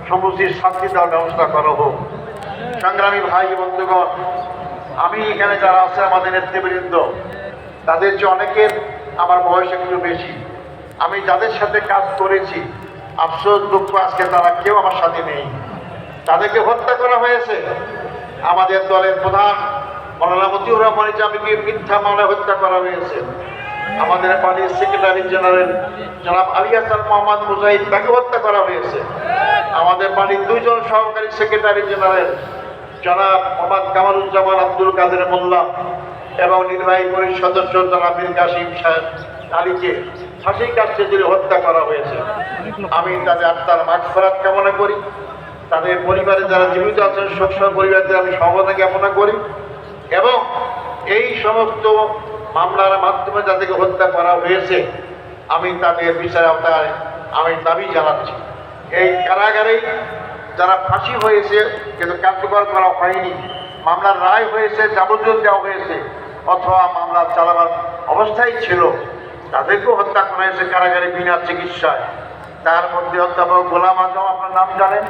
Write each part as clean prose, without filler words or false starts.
সমুচিত শাস্তি দেওয়ার ব্যবস্থা করা হোক। সংগ্রামী ভাই বন্ধুগণ, আমি এখানে যারা আছে আমাদের নেতৃবৃন্দ, তাদের চেয়ে অনেকের আমার বয়স একটু বেশি। আমি যাদের সাথে কাজ করেছি, আফসোস দুঃখ আজকে তারা কেউ আমার সাথে নেই। তাদেরকে হত্যা করা হয়েছে। আমাদের দলের প্রধান মৌলানা মতিউর রহমান ইসলামীকে মিথ্যা মামলায় হত্যা করা হয়েছে। আমাদের পার্টির সেক্রেটারি জেনারেল জনাব আলী হাসান মোহাম্মদ মুজাহিদ, তাকে হত্যা করা হয়েছে। আমাদের পার্টির দুইজন সহকারী সেক্রেটারি জেনারেল জনাব মোহাম্মদ কামারুজ্জামান আব্দুল কাদের মোল্লা এবং নির্বাহী পরিষদ সদস্য জনাব মীর কাসিম সাহেব আলীকে ফাঁসির কাছে জুড়ে হত্যা করা হয়েছে। আমি তাদের আত্মার মাগফিরাত কামনা করি। তাদের পরিবারে যারা জীবিত আছেন শোক পরিবারদের আমি সমবেদনা জ্ঞাপনা করি এবং এই সমস্ত মামলার মাধ্যমে যাদেরকে হত্যা করা হয়েছে আমি তাদের বিচার আওতায় আমি দাবি জানাচ্ছি। এই কারাগারেই যারা ফাঁসি হয়েছে কিন্তু কার্যকর করা হয়নি, মামলার রায় হয়েছে, যাবজ্জীবন দেওয়া হয়েছে অথবা মামলা চালাবার অবস্থায় ছিল, তাদেরকেও হত্যা করা হয়েছে কারাগারে বিনা চিকিৎসায়। তার মধ্যে অধ্যাপক গোলাম আজম, আপনার নাম জানেন,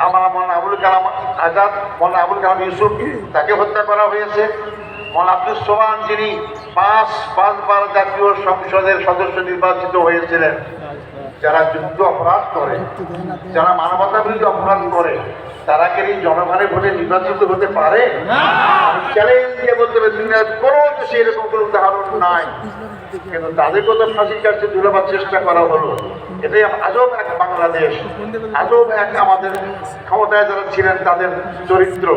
আমার মৌলানা আবুল কালাম আজাদ, মৌলানা আবুল কালাম ইউসুফ, তাকে হত্যা করা হয়েছে। মৌলানা আব্দুল সোবহান, যিনি পাঁচবার জাতীয় সংসদের সদস্য নির্বাচিত হয়েছিলেন। যারা যুদ্ধ অপরাধ করে, যারা মানবতা বিরোধী অপরাধ করে, তারা কি এই জনগণের ভোটে নির্বাচিত হতে পারে? আমি চ্যালেঞ্জ দিয়ে বলতে পারি দুনিয়ার কোনো দেশে এরকম কোনো উদাহরণ নাই। কিন্তু তাদেরকেও তো ফাঁসির কাছে ঝুলাবার চেষ্টা করা হলো। এটাই আজব এক বাংলাদেশ, আজব এক আমাদের ক্ষমতায় যারা ছিলেন তাদের চরিত্র।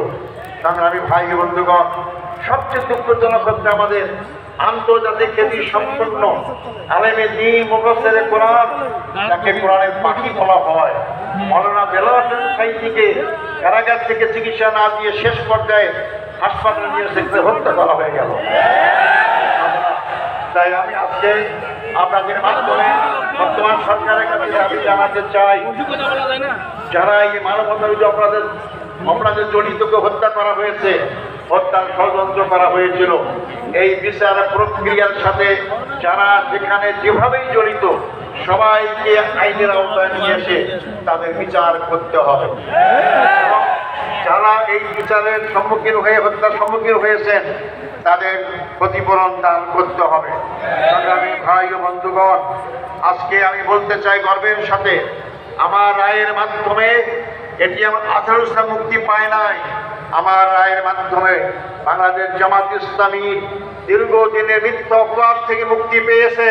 সংগ্রামী ভাই বন্ধুগণ, সবচেয়ে দুঃখজনক হচ্ছে আমাদের আন্তর্জাতিক খ্যাতি সম্পন্ন আলেমে দ্বীন মুফাসসিরে কোরআন, যাকে কোরআনের পাখি বলা হয়, মৌলানা দেলোয়ার হোসেন সাঈদীকে কারাগার থেকে চিকিৎসা না দিয়ে শেষ পর্যায়ে হাসপাতালে নিয়ে সেখানে হত্যা করা হয়ে গেল। তাই আমি আজকে আপনাদের মাধ্যমে বর্তমান সরকারের কাছে দাবি জানাতে চাই, যারা এই মানবতা বিরোধী অপরাধে জড়িতকে হত্যা করা হয়েছে, হত্যার ষড়যন্ত্র করা হয়েছিল, এই বিচার প্রক্রিয়ার সাথে যারা যেখানে যেভাবেই জড়িত সবাইকে আইনের আওতায় নিয়ে এসে তাদের বিচার করতে হবে। যারা এই বিচারের সম্মুখীন হয়ে হত্যার সম্মুখীন হয়েছেন তাদের ক্ষতিপূরণ দান করতে হবে। সংগ্রামী ভাই ও বন্ধুগণ, আজকে আমি বলতে চাই গর্বের সাথে, আমার রায়ের মাধ্যমে এটি আমার 18 ইসলাম মুক্তি পায় নাই। আমার রায়ের মাধ্যমে বাংলাদেশ জামাত ইসলামী দীর্ঘদিনের মিথ্যা অপরাধ থেকে মুক্তি পেয়েছে।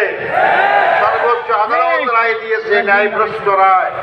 সর্বোচ্চ আদালত রায় দিয়েছে, ন্যায়ভ্রষ্ট রায়।